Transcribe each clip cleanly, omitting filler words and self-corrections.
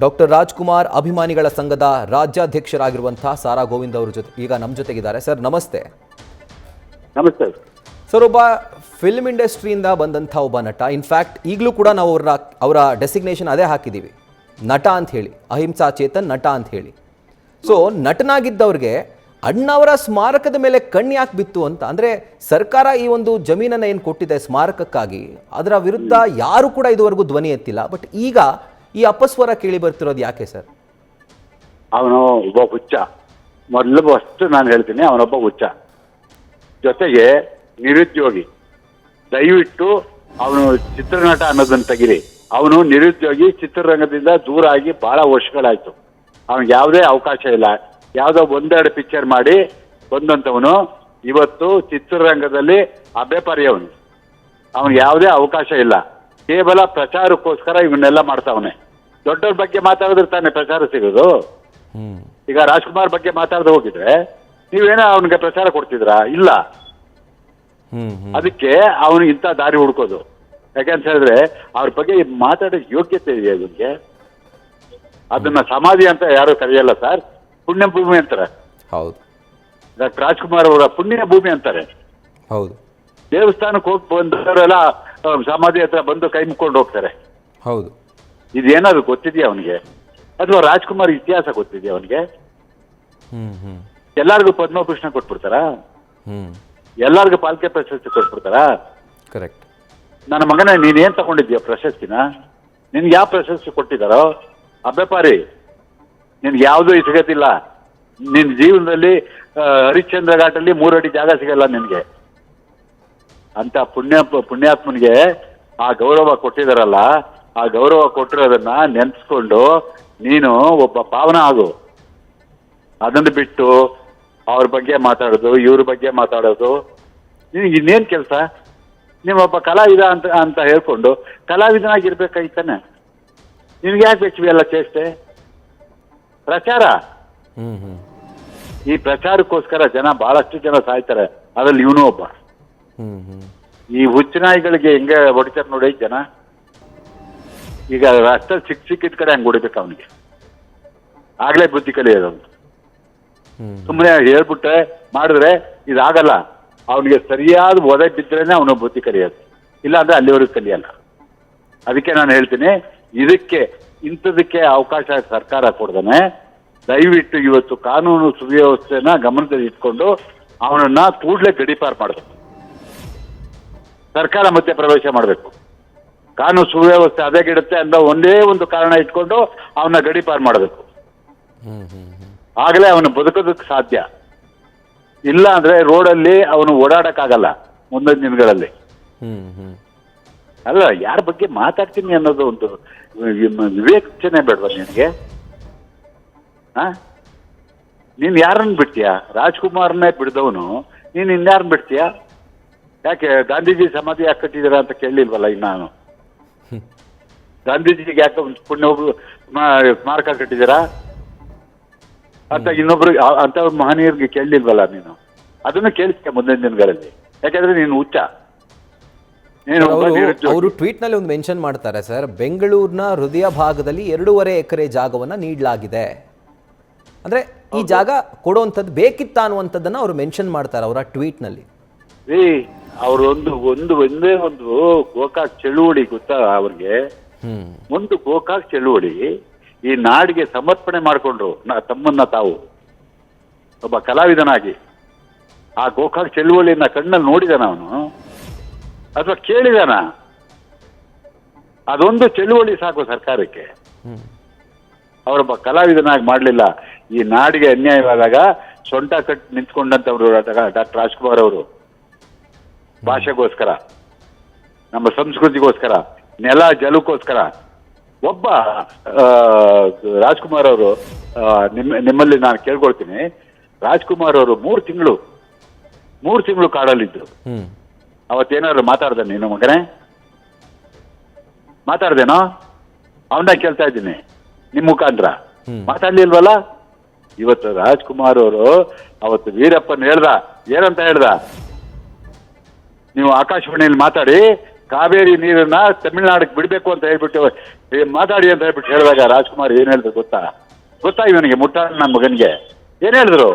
Doctor Rajkumar ಅಭಿಮಾನಿಗಳ ಸಂಘದ ರಾಜ್ಯಾಧ್ಯಕ್ಷರಾಗಿರುವಂತಹ ಸಾರಾ ಗೋವಿಂದ್ ಅವರ ಜೊತೆ ಈಗ ನಮ್ಮ ಜೊತೆಗಿದ್ದಾರೆ. ಸರ್ ನಮಸ್ತೆ. ನಮಸ್ತೆ ಸರ್, ಒಬ್ಬ ಫಿಲ್ಮ್ ಇಂಡಸ್ಟ್ರಿಯಿಂದ ಬಂದಂಥ ಒಬ್ಬ ನಟ, ಇನ್ಫ್ಯಾಕ್ಟ್ ಈಗಲೂ ಕೂಡ ನಾವು ಅವರ ಡೆಸಿಗ್ನೇಷನ್ ಅದೇ ಹಾಕಿದ್ದೀವಿ, ನಟ ಅಂತ ಹೇಳಿ, ಅಹಿಂಸಾ ಚೇತನ್ ನಟ ಅಂತ ಹೇಳಿ. ಸೊ ನಟನಾಗಿದ್ದವ್ರಿಗೆ ಅಣ್ಣವರ ಸ್ಮಾರಕದ ಮೇಲೆ ಕಣ್ಣು ಯಾಕೆ ಬಿತ್ತು ಅಂತ ಅಂದರೆ, ಸರ್ಕಾರ ಈ ಒಂದು ಜಮೀನನ್ನು ಏನು ಕೊಟ್ಟಿದೆ ಸ್ಮಾರಕಕ್ಕಾಗಿ, ಅದರ ವಿರುದ್ಧ ಯಾರು ಕೂಡ ಇದುವರೆಗೂ ಧ್ವನಿ ಎತ್ತಿಲ್ಲ. ಬಟ್ ಈಗ ಈ ಅಪಸ್ವರ ಕೇಳಿ ಬರ್ತಿರೋದು ಯಾಕೆ ಸರ್? ಅವನು ಒಬ್ಬ ಹುಚ್ಚ. ಮೊದಲು ಫಸ್ಟ್ ನಾನು ಹೇಳ್ತೀನಿ, ಅವನೊಬ್ಬ ಹುಚ್ಚ, ಜೊತೆಗೆ ನಿರುದ್ಯೋಗಿ. ದಯವಿಟ್ಟು ಅವನು ಚಿತ್ರನಟ ಅನ್ನೋದನ್ನ ತೆಗಿರಿ. ಅವನು ನಿರುದ್ಯೋಗಿ, ಚಿತ್ರರಂಗದಿಂದ ದೂರ ಆಗಿ ಬಹಳ ವರ್ಷಗಳಾಯ್ತು. ಅವನಿಗೆ ಯಾವುದೇ ಅವಕಾಶ ಇಲ್ಲ. ಯಾವುದೋ ಒಂದೆರಡು ಪಿಕ್ಚರ್ ಮಾಡಿ ಬಂದಂಥವನು ಇವತ್ತು ಚಿತ್ರರಂಗದಲ್ಲಿ ಅಭ್ಯಪಾರಿ. ಅವನಿಗೆ ಯಾವುದೇ ಅವಕಾಶ ಇಲ್ಲ. ಕೇವಲ ಪ್ರಚಾರಕ್ಕೋಸ್ಕರ ಇವನ್ನೆಲ್ಲ ಮಾಡ್ತಾವನೆ. ದೊಡ್ಡವ್ರ ಬಗ್ಗೆ ಮಾತಾಡಿದ್ರೆ ತಾನೇ ಪ್ರಚಾರ ಸಿಗೋದು. ಈಗ ರಾಜ್ಕುಮಾರ್ ಬಗ್ಗೆ ಮಾತಾಡದೆ ಹೋಗಿದ್ರೆ ನೀವೇನೋ ಅವನಿಗೆ ಪ್ರಚಾರ ಕೊಡ್ತಿದ್ರಾ? ಇಲ್ಲ. ಅದಕ್ಕೆ ಅವನು ಇಂಥ ದಾರಿ ಹುಡ್ಕೋದು. ಯಾಕಂತ ಹೇಳಿದ್ರೆ ಅವ್ರ ಬಗ್ಗೆ ಮಾತಾಡೋ ಯೋಗ್ಯತೆ ಇದೆ ಅವನಿಗೆ. ಅದನ್ನ ಸಮಾಧಿ ಅಂತ ಯಾರು ಕರೆಯಲ್ಲ ಸರ್, ಪುಣ್ಯ ಭೂಮಿ ಅಂತಾರೆ. ಹೌದು, ಡಾಕ್ಟರ್ ರಾಜ್ಕುಮಾರ್ ಅವರ ಪುಣ್ಯ ಭೂಮಿ ಅಂತಾರೆ. ಹೌದು, ದೇವಸ್ಥಾನಕ್ಕೆ ಹೋಗಿ ಬಂದವರೆಲ್ಲ ಸಮಾಧಿ ಹತ್ರ ಬಂದು ಕೈ ಮುಕ್ಕೊಂಡು ಹೋಗ್ತಾರೆ. ಹೌದು. ಇದೇನಾದ್ರು ಗೊತ್ತಿದೆಯಾ ಅವನಿಗೆ? ಅಥವಾ ರಾಜ್ಕುಮಾರ್ ಇತಿಹಾಸ ಗೊತ್ತಿದೆಯಾ ಅವನಿಗೆ? ಎಲ್ಲಾರ್ಗು ಪದ್ಮಭೂಷಣ ಕೊಟ್ಬಿಡ್ತಾರ? ಎಲ್ಲಾರ್ಗು ಪಾಲ್ಕೆ ಪ್ರಶಸ್ತಿ ಕೊಟ್ಬಿಡ್ತಾರ? ಕರೆಕ್ಟ್. ನನ್ನ ಮಗನೇ, ನೀನೇನ್ ತಗೊಂಡಿದ್ಯಾ ಪ್ರಶಸ್ತಿನ? ನಿನ್ಗೆ ಯಾವ ಪ್ರಶಸ್ತಿ ಕೊಟ್ಟಿದಾರೋ? ಅಭ್ಯಪಾರಿ, ನಿನ್ಗೆ ಯಾವುದೂ ಸಿಗತ್ತಿಲ್ಲ. ನಿನ್ ಜೀವನದಲ್ಲಿ ಹರಿಶ್ಚಂದ್ರ ಘಾಟಲ್ಲಿ 3 ಅಡಿ ಜಾಗ ಸಿಗಲ್ಲ ನಿನ್ಗೆ. ಅಂತ ಪುಣ್ಯಾತ್ಮನಿಗೆ ಆ ಗೌರವ ಕೊಟ್ಟಿದಾರಲ್ಲ, ಆ ಗೌರವ ಕೊಟ್ಟಿರೋದನ್ನ ನೆನ್ಸ್ಕೊಂಡು ನೀನು ಒಬ್ಬ ಪಾವನ ಆಗು. ಅದನ್ನು ಬಿಟ್ಟು ಅವ್ರ ಬಗ್ಗೆ ಮಾತಾಡೋದು, ಇವ್ರ ಬಗ್ಗೆ ಮಾತಾಡೋದು, ನಿನಗೆ ಇನ್ನೇನು ಕೆಲಸ? ನೀವೊಬ್ಬ ಕಲಾವಿದ ಅಂತ ಹೇಳ್ಕೊಂಡು ಕಲಾವಿದನಾಗಿರ್ಬೇಕಾಯ್ತಾನೆ. ನಿನ್ಗೆ ಯಾಕೆ ಬೇಕು ಎಲ್ಲ ಚೇಷ್ಟೆ? ಪ್ರಚಾರ. ಈ ಪ್ರಚಾರಕ್ಕೋಸ್ಕರ ಬಹಳಷ್ಟು ಜನ ಸಾಯ್ತಾರೆ. ಅದ್ರಲ್ಲಿ ಇವನು ಒಬ್ಬ. ಈ ಹುಚ್ಚನಾಯಿಗಳಿಗೆ ಹೆಂಗೆ ಹೊಡಿತಾರೆ ನೋಡಿ ಜನ. ಈಗ ರಸ್ತೆಯಲ್ಲಿ ಸಿಕ್ಕಿದ ಕಡೆ ಹಂಗೆ ಹೊಡಿಬೇಕು ಅವನಿಗೆ. ಆಗ್ಲೇ ಬುದ್ಧಿ ಕಲಿಯೋದು. ಸುಮ್ಮನೆ ಹೇಳ್ಬಿಟ್ರೆ ಮಾಡಿದ್ರೆ ಇದಾಗಲ್ಲ. ಅವನಿಗೆ ಸರಿಯಾದ ಒದೆ ಬಿದ್ರೇನೆ ಅವನು ಬುದ್ಧಿ ಕಲಿಯೋದು. ಇಲ್ಲ ಅಂದ್ರೆ ಅಲ್ಲಿವರೆಗೂ ಕಲಿಯಲ್ಲ. ಅದಕ್ಕೆ ನಾನು ಹೇಳ್ತೀನಿ, ಇಂಥದಕ್ಕೆ ಅವಕಾಶ ಸರ್ಕಾರ ಕೊಡ್ದಾನೆ. ದಯವಿಟ್ಟು ಇವತ್ತು ಕಾನೂನು ಸುವ್ಯವಸ್ಥೆನ ಗಮನದಲ್ಲಿ ಇಟ್ಕೊಂಡು ಅವನನ್ನ ಕೂಡಲೇ ಗಡೀಪಾರು ಮಾಡಬೇಕು. ಸರ್ಕಾರ ಮಧ್ಯೆ ಪ್ರವೇಶ ಮಾಡಬೇಕು. ಕಾನೂನು ಸುವ್ಯವಸ್ಥೆ ಅದೇಗಿಡುತ್ತೆ ಅಂತ ಒಂದೇ ಒಂದು ಕಾರಣ ಇಟ್ಕೊಂಡು ಅವನ್ನ ಗಡೀಪಾರು ಮಾಡಬೇಕು. ಆಗಲೇ ಅವನು ಬದುಕೋದಕ್ಕೆ ಸಾಧ್ಯ. ಇಲ್ಲ ಅಂದ್ರೆ ರೋಡಲ್ಲಿ ಅವನು ಓಡಾಡಕ್ಕಾಗಲ್ಲ ಮುಂದಿನ ದಿನಗಳಲ್ಲಿ. ಅಲ್ಲ, ಯಾರ ಬಗ್ಗೆ ಮಾತಾಡ್ತೀನಿ ಅನ್ನೋದು ಒಂದು ವಿವೇಚನೆ ಬೇಡವಾ ನಿನಗೆ? ನೀನ್ ಯಾರನ್ನ ಬಿಡ್ತೀಯ? ರಾಜ್ಕುಮಾರ್ನೇ ಬಿಡ್ದವನು ನೀನ್ ಇನ್ಯಾರನ್ನ ಬಿಡ್ತೀಯ? ಯಾಕೆ ಗಾಂಧೀಜಿ ಸಮಾಧಿ ಯಾಕೆ ಕಟ್ಟಿದ್ದೀರಾ ಅಂತ ಕೇಳಲಿಲ್ವಲ್ಲ ಇನ್ನಾನು? ಗಾಂಧೀಜಿಗೆ ಯಾಕೆ ಪುಣ್ಯ ಸ್ಮಾರಕ ಕಟ್ಟಿದ್ದೀರಾ ಅಂತ ಇನ್ನೊಬ್ರು ಅಂತ ಮಹನೀಯರಿಗೆ ಕೇಳಲಿಲ್ವಲ್ಲ ನೀನು? ಅದನ್ನು ಕೇಳಿಸ್ತೀಯ ಮುಂದಿನ ದಿನಗಳಲ್ಲಿ. ಯಾಕಂದ್ರೆ ನೀನು ಹುಚ್ಚ. ಅವರು ಟ್ವೀಟ್ ನಲ್ಲಿ ಒಂದು ಮೆನ್ಷನ್ ಮಾಡ್ತಾರೆ ಸರ್, ಬೆಂಗಳೂರಿನ ಹೃದಯ ಭಾಗದಲ್ಲಿ 2.5 ಎಕರೆ ಜಾಗವನ್ನ ನೀಡಲಾಗಿದೆ. ಅಂದ್ರೆ ಈ ಜಾಗ ಕೊಡುವಂಥದ್ದು ಬೇಕಿತ್ತ ಅನ್ನುವಂಥದ್ದನ್ನ ಅವರು ಮೆನ್ಷನ್ ಮಾಡ್ತಾರೆ ಅವರ ಟ್ವೀಟ್ ನಲ್ಲಿ. ಅವರು ಒಂದೇ ಒಂದು ಗೋಕಾಕ್ ಚಳುವಳಿ ಗೊತ್ತಾ ಅವ್ರಿಗೆ? ಒಂದು ಗೋಕಾಕ್ ಚಳುವಳಿ ಈ ನಾಡಿಗೆ ಸಮರ್ಪಣೆ ಮಾಡಿಕೊಂಡ್ರು ತಮ್ಮನ್ನ ತಾವು. ಒಬ್ಬ ಕಲಾವಿದನಾಗಿ ಆ ಗೋಕಾಕ್ ಚಳುವಳಿಯನ್ನ ಕಣ್ಣಲ್ಲಿ ನೋಡಿದಾನ ಅವನು ಅಥವಾ ಕೇಳಿದಾನ? ಅದೊಂದು ಚಳುವಳಿ ಸಾಕು ಸರ್ಕಾರಕ್ಕೆ. ಅವರೊಬ್ಬ ಕಲಾವಿದನಾಗಿ ಮಾಡಲಿಲ್ಲ. ಈ ನಾಡಿಗೆ ಅನ್ಯಾಯವಾದಾಗ ಸೊಂಟ ಕಟ್ಟಿ ನಿಂತ್ಕೊಂಡಂತವ್ರು ಡಾಕ್ಟರ್ ರಾಜ್ಕುಮಾರ್ ಅವರು. ಭಾಷೆಗೋಸ್ಕರ, ನಮ್ಮ ಸಂಸ್ಕೃತಿಗೋಸ್ಕರ, ನೆಲ ಜಲಕ್ಕೋಸ್ಕರ. ಒಬ್ಬ ರಾಜ್ಕುಮಾರ್ ಅವರು, ನಿಮ್ಮಲ್ಲಿ ನಾನು ಕೇಳ್ಕೊಳ್ತೀನಿ, ರಾಜ್ಕುಮಾರ್ ಅವರು 3 ತಿಂಗಳು ಕಾಡಲ್ಲಿದ್ರು. ಅವತ್ತೇನಾದ್ರು ಮಾತಾಡ್ದೆ ನೀನು ಮಗನೇ? ಮಾತಾಡ್ದೇನೋ? ಅವನ್ನ ಕೇಳ್ತಾ ಇದ್ದೀನಿ ನಿಮ್ ಮುಖಾಂತರ. ಮಾತಾಡ್ಲಿಲ್ವಲ್ಲ? ಇವತ್ತು ರಾಜ್ಕುಮಾರ್ ಅವರು ಅವತ್ತು ವೀರಪ್ಪನ್ ಏನಂತ ಹೇಳ್ದ? ನೀವು ಆಕಾಶವಾಣಿಯಲ್ಲಿ ಮಾತಾಡಿ ಕಾವೇರಿ ನೀರನ್ನ ತಮಿಳ್ನಾಡಿಗೆ ಬಿಡ್ಬೇಕು ಅಂತ ಹೇಳ್ಬಿಟ್ಟು ಮಾತಾಡಿ ಅಂತ ಹೇಳ್ಬಿಟ್ಟು ಹೇಳಿದಾಗ ರಾಜ್ಕುಮಾರ್ ಏನ್ ಹೇಳಿದ್ರು ಗೊತ್ತಾ ಇವನಿಗೆ ಮುಟ್ಟಾಳ ನನ್ನ ಮಗನಿಗೆ ಏನ್ ಹೇಳಿದ್ರು,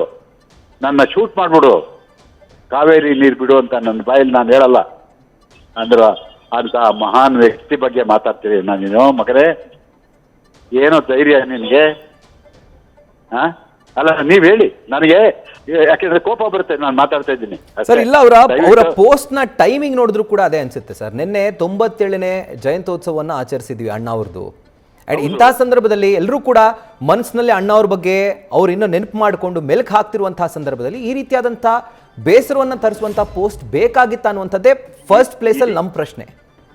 ನನ್ನ ಶೂಟ್ ಮಾಡ್ಬಿಡು, ಕಾವೇರಿ ನೀರು ಬಿಡು ಅಂತ ನನ್ನ ಬಾಯಲ್ಲಿ ನಾನು ಹೇಳಲ್ಲ ಅಂದ್ರ ಅಂತ ಮಹಾನ್ ವ್ಯಕ್ತಿ ಬಗ್ಗೆ ಮಾತಾಡ್ತೀರಿ ನೀನು ಮಗನೇ, ಏನೋ ಧೈರ್ಯ ನಿನಗೆ? ಅಲ್ಲ ನೀವ್ ಹೇಳಿ ನನಗೆ, ಯಾಕೆಂದ್ರೆ ಕೋಪ ಬರುತ್ತೆ ನಾನು ಮಾತಾಡ್ತಾ ಇದ್ದೀನಿ ಸರ್. ಇಲ್ಲ, ಅವರ ಪೋಸ್ಟ್ ನ ಟೈಮಿಂಗ್ ನೋಡಿದ್ರು ಕೂಡ ಅದೇ ಅನ್ಸುತ್ತೆ ಸರ್. ನಿನ್ನೆ 97ನೇ ಜಯಂತ್ಯೋತ್ಸವವನ್ನು ಆಚರಿಸಿದ್ವಿ ಅಣ್ಣ ಅವ್ರದ್ದು. ಅಂಡ್ ಇಂತಹ ಸಂದರ್ಭದಲ್ಲಿ ಎಲ್ಲರೂ ಕೂಡ ಮನಸ್ಸಿನಲ್ಲಿ ಅಣ್ಣ ಅವ್ರ ಬಗ್ಗೆ ಅವ್ರು ಇನ್ನೂ ನೆನಪು ಮಾಡಿಕೊಂಡು ಮೆಲುಕು ಹಾಕ್ತಿರುವಂತಹ ಸಂದರ್ಭದಲ್ಲಿ ಈ ರೀತಿಯಾದಂತಹ ಬೇಸರವನ್ನ ತರಿಸುವಂತಹ ಪೋಸ್ಟ್ ಬೇಕಾಗಿತ್ತ ಅನ್ನುವಂಥದ್ದೇ ಫಸ್ಟ್ ಪ್ಲೇಸ್ ಅಲ್ಲಿ ನಮ್ಮ ಪ್ರಶ್ನೆ.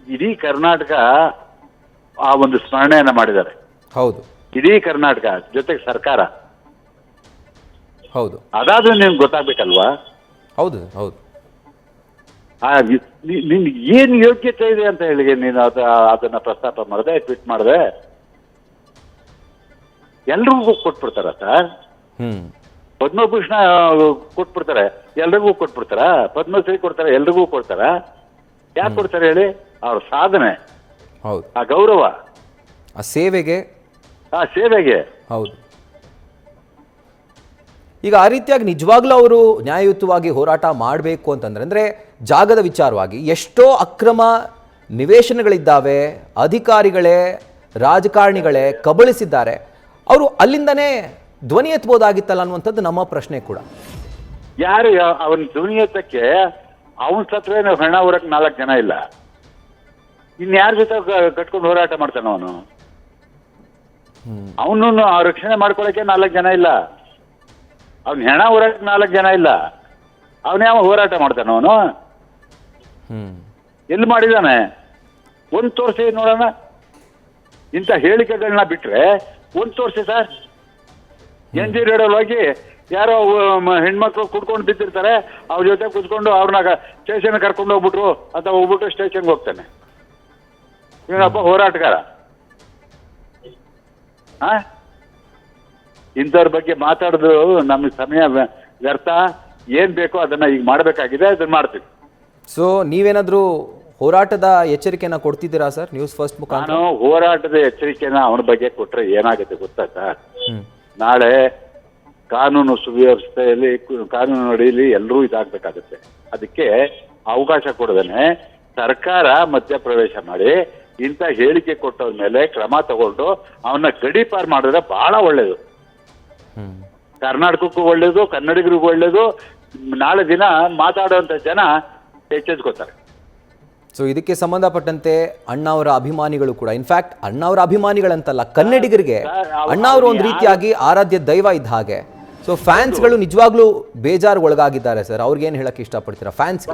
ಇಡೀ ಕರ್ನಾಟಕ ಆ ಒಂದು ಸ್ಮರಣೆಯನ್ನ ಮಾಡಿದ್ದಾರೆ. ಹೌದು, ಇಡೀ ಕರ್ನಾಟಕ ಜೊತೆಗೆ ಸರ್ಕಾರ. ಹೌದು, ಅದಾದ್ರೂ ನಿಮ್ಗೆ ಗೊತ್ತಾಗ್ಬೇಕಲ್ವಾ? ಹೌದು ಹೌದು. ನಿನ್ ಏನ್ ಯೋಗ್ಯತೆ ಇದೆ ಅಂತ ಹೇಳಿ ನೀನು ಅದನ್ನ ಪ್ರಸ್ತಾಪ ಮಾಡಿದೆ, ಟ್ವೀಟ್ ಮಾಡಿದೆ. ಎಲ್ರಿಗೂ ಕೊಟ್ಬಿಡ್ತಾರ ಸರ್? ಪದ್ಮಭೂಷಣ ಕೊಟ್ಬಿಡ್ತಾರೆ, ಎಲ್ರಿಗೂ ಕೊಟ್ಬಿಡ್ತಾರ? ಪದ್ಮಶ್ರೀ ಕೊಡ್ತಾರೆ, ಎಲ್ರಿಗೂ ಕೊಡ್ತಾರ? ಯಾಕೆ ಕೊಡ್ತಾರೆ ಹೇಳಿ? ಅವ್ರ ಸಾಧನೆ, ಹೌದು, ಆ ಗೌರವ, ಆ ಸೇವೆಗೆ. ಹೌದು. ಈಗ ಆ ರೀತಿಯಾಗಿ ನಿಜವಾಗ್ಲೂ ಅವರು ನ್ಯಾಯಯುತವಾಗಿ ಹೋರಾಟ ಮಾಡಬೇಕು ಅಂತಂದ್ರೆ, ಅಂದರೆ ಜಾಗದ ವಿಚಾರವಾಗಿ ಎಷ್ಟೋ ಅಕ್ರಮ ನಿವೇಶನಗಳಿದ್ದಾವೆ, ಅಧಿಕಾರಿಗಳೇ ರಾಜಕಾರಣಿಗಳೇ ಕಬಳಿಸಿದ್ದಾರೆ, ಅವರು ಅಲ್ಲಿಂದನೇ ಧ್ವನಿ ಎತ್ತಬಹುದಾಗಿತ್ತಲ್ಲ ಅನ್ನುವಂಥದ್ದು ನಮ್ಮ ಪ್ರಶ್ನೆ ಕೂಡ. ಯಾರು ಅವನ ಧ್ವನಿ ಎತ್ತಕ್ಕೆ ಅವನ ಸತ್ವೇನು ಹೆಣ ಹೊರಕ್ 4 ಜನ ಇಲ್ಲ, ಇನ್ಯಾರ ಜೊತೆ ಕಟ್ಕೊಂಡು ಹೋರಾಟ ಮಾಡ್ತಾನ ಅವನು? ಅವನನ್ನು ರಕ್ಷಣೆ ಮಾಡ್ಕೊಳಕ್ಕೆ 4 ಜನ ಇಲ್ಲ, ಅವ್ನ ಹೆಣ ಹೊರಕ್ 4 ಜನ ಇಲ್ಲ. ಅವನ್ಯಾವ ಹೋರಾಟ ಮಾಡ್ತಾನ ಅವನು? ಎಲ್ಲಿ ಮಾಡಿದಾನೆ? ಒಂದ್ ತೋರಿಸಿ ನೋಡೋಣ. ಇಂಥ ಹೇಳಿಕೆಗಳನ್ನ ಬಿಟ್ರೆ ಒಂದ್ ತೋರಿಸಿ ಸರ್. NG ರೇಡಿಯೋಲ್ ಹೋಗಿ ಯಾರೋ ಹೆಣ್ಮಕ್ಳು ಕುಡ್ಕೊಂಡು ಬಿದ್ದಿರ್ತಾರೆ, ಅವ್ರ ಜೊತೆ ಕುತ್ಕೊಂಡು ಅವ್ರನ್ನ ಸ್ಟೇಷನ್ ಕರ್ಕೊಂಡು ಹೋಗ್ಬಿಟ್ರು ಅಂತ ಹೋಗ್ಬಿಟ್ಟು ಸ್ಟೇಷನ್ಗೆ ಹೋಗ್ತಾನೆ. ಇವನೊಬ್ಬ ಹೋರಾಟಗಾರ. ಇಂಥವ್ರ ಬಗ್ಗೆ ಮಾತಾಡಿದ್ರು ನಮ್ಗೆ ಸಮಯ ವ್ಯರ್ಥ. ಏನ್ ಬೇಕೋ ಅದನ್ನ ಈಗ ಮಾಡಬೇಕಾಗಿದೆ, ಅದನ್ನ ಮಾಡ್ತೀವಿ. ಸೊ ನೀವೇನಾದ್ರೂ ಹೋರಾಟದ ಎಚ್ಚರಿಕೆಯನ್ನ ಕೊಡ್ತಿದ್ದೀರಾ ಸರ್ ನ್ಯೂಸ್ ಫಸ್ಟ್ ಮುಖಾಂತರ? ನಾನು ಹೋರಾಟದ ಎಚ್ಚರಿಕೆನ ಅವನ ಬಗ್ಗೆ ಕೊಟ್ರೆ ಏನಾಗುತ್ತೆ ಗೊತ್ತಾ ಸರ್? ನಾಳೆ ಕಾನೂನು ಸುವ್ಯವಸ್ಥೆಯಲ್ಲಿ, ಕಾನೂನು ಅಡಿಯಲ್ಲಿ ಎಲ್ಲರೂ ಇದಾಗಬೇಕಾಗುತ್ತೆ. ಅದಕ್ಕೆ ಅವಕಾಶ ಕೊಡದೇನೆ ಸರ್ಕಾರ ಮಧ್ಯಪ್ರವೇಶ ಮಾಡಿ ಇಂಥ ಹೇಳಿಕೆ ಕೊಟ್ಟವ್ರ ಮೇಲೆ ಕ್ರಮ ತಗೊಂಡು ಅವನ್ನ ಗಡೀಪಾರು ಮಾಡಿದ್ರೆ ಬಹಳ ಒಳ್ಳೇದು. ಕರ್ನಾಟಕಕ್ಕೂ ಒಳ್ಳೇದು, ಕನ್ನಡಿಗರಿಗೂ ಒಳ್ಳೇದು. ನಾಳೆ ದಿನ ಮಾತಾಡುವಂತ ಜನ ಎಚ್ಚೆತ್ಕೋತಾರೆ. ಸೊ ಇದಕ್ಕೆ ಸಂಬಂಧಪಟ್ಟಂತೆ ಅಣ್ಣ ಅವರ ಅಭಿಮಾನಿಗಳು ಕೂಡ, ಇನ್ಫ್ಯಾಕ್ಟ್ ಅಣ್ಣ ಅವರ ಅಭಿಮಾನಿಗಳಂತಲ್ಲ, ಕನ್ನಡಿಗರಿಗೆ ಅಣ್ಣ ಅವರು ಒಂದು ರೀತಿಯಾಗಿ ಆರಾಧ್ಯ ದೈವ ಇದ್ದ ಹಾಗೆ. ಸೊ ಫ್ಯಾನ್ಸ್ಗಳು ನಿಜವಾಗ್ಲೂ ಬೇಜಾರು ಒಳಗಾಗಿದ್ದಾರೆ ಸರ್. ಅವ್ರಿಗೇನು ಹೇಳಕ್ ಇಷ್ಟಪಡ್ತೀರಾ ಫ್ಯಾನ್ಸ್?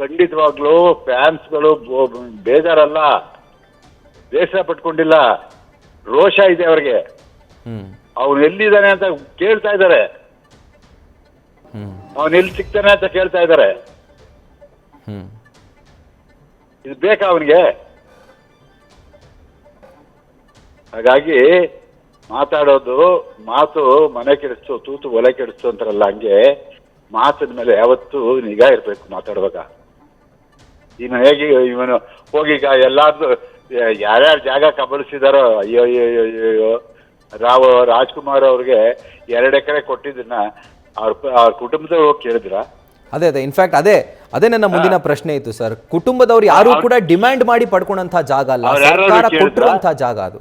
ಖಂಡಿತವಾಗ್ಲೂ ಫ್ಯಾನ್ಸ್ಗಳು ಬೇಜಾರಲ್ಲ, ಬೇಸರ ಪಟ್ಕೊಂಡಿಲ್ಲ, ರೋಷ ಇದೆ ಅವ್ರಿಗೆ. ಅವನು ಎಲ್ಲಿದ್ದಾನೆ ಅಂತ ಕೇಳ್ತಾ ಇದ್ದಾರೆ, ಅವನು ಎಲ್ಲಿ ಸಿಗ್ತಾನೆ ಅಂತ ಕೇಳ್ತಾ ಇದ್ದಾರೆ. ಇದು ಬೇಕಾ ಅವನಿಗೆ? ಹಾಗಾಗಿ ಮಾತಾಡೋದು, ಮಾತು ಮನೆ ಕೆಡಿಸ್ತು, ತೂತು ಒಲೆ ಕೆಡಿಸ್ತು ಅಂತಾರಲ್ಲ, ಹಂಗೆ ಮಾತಿನ ಮೇಲೆ ಯಾವತ್ತೂ ನಿಗಾ ಇರ್ಬೇಕು ಮಾತಾಡುವಾಗ. ಇವನು ಹೋಗಿ ಈಗ ಎಲ್ಲಾರ್ದು ಯಾರ್ಯಾರು ಜಾಗ ಕಬಳಿಸಿದಾರೋ, ಅಯ್ಯೋ ಅಯ್ಯೋ ಅಯ್ಯೋ, ರಾಜ್ಕುಮಾರ್ ಅವ್ರಿಗೆ 2 ಎಕರೆ ಕೊಟ್ಟಿದ್ದನ್ನ ಅವ್ರ ಕುಟುಂಬದವ್ರು ಹೋಗಿ ಕೇಳಿದ್ರ? ಅದೇ ಇನ್ಫ್ಯಾಕ್ಟ್ ಅದೇ ನನ್ನ ಮುಂದಿನ ಪ್ರಶ್ನೆ ಇತ್ತು ಸರ್. ಕುಟುಂಬದವ್ರು ಯಾರು ಕೂಡ ಡಿಮ್ಯಾಂಡ್ ಮಾಡಿ ಪಡ್ಕೊಂಡಂತ ಜಾಗ ಅಲ್ಲ, ಸರ್ಕಾರ ಕೊಟ್ಟಿರುವಂತ ಜಾಗ ಅದು.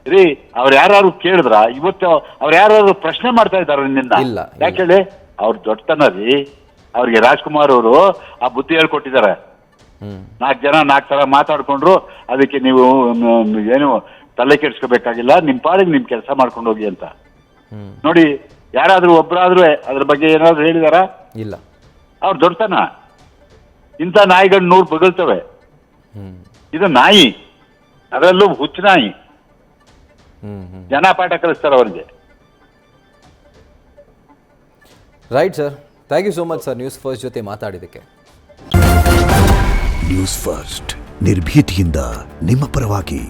ರೀ, ಅವ್ರು ಯಾರು ಕೇಳಿದ್ರ? ಇವತ್ತು ಅವ್ರು ಯಾರು ಪ್ರಶ್ನೆ ಮಾಡ್ತಾ ಇದಾರ ನಿನ್ನ? ಇಲ್ಲ. ಯಾಕೇಳಿ? ಅವ್ರ ದೊಡ್ಡತನ ರೀ. ಅವ್ರಿಗೆ ರಾಜ್ಕುಮಾರ್ ಅವರು ಆ ಬುದ್ಧಿ ಹೇಳ್ಕೊಟ್ಟಿದ್ದಾರೆ. 4 ಜನ 4 ತರ ಮಾತಾಡ್ಕೊಂಡ್ರು, ಅದಕ್ಕೆ ನೀವು ಏನು ತಲೆ ಕೆಡ್ಸ್ಕೋಬೇಕಾಗಿಲ್ಲ, ನಿಮ್ ಪಾಡಿಗೆ ನಿಮ್ ಕೆಲಸ ಮಾಡ್ಕೊಂಡು ಹೋಗಿ ಅಂತ. ನೋಡಿ, ಯಾರಾದ್ರೂ ಒಬ್ಬರಾದ್ರೂ ಅದ್ರ ಬಗ್ಗೆ ಏನಾದ್ರು ಹೇಳಿದಾರ? ಇಲ್ಲ. ಅವ್ರ ದೊಡ್ಡತನ. ಇಂಥ ನಾಯಿಗಳು 100 ಬಗಲ್ತವೆ. ಇದು ನಾಯಿ, ಅದರಲ್ಲೂ ಹುಚ್ಚು ನಾಯಿ. ಜನ ಪಾಠ ಕಲಿಸ್ತಾರೆ ಅವ್ರಿಗೆ. Right sir, thank you so much sir news first ಜೊತೆ ಮಾತಾಡಿದ್ದಕ್ಕೆ. ನ್ಯೂಸ್ ಫಸ್ಟ್ ನಿರ್ಭೀತಿಯಿಂದ ನಿಮ್ಮ ಪರವಾಗಿ.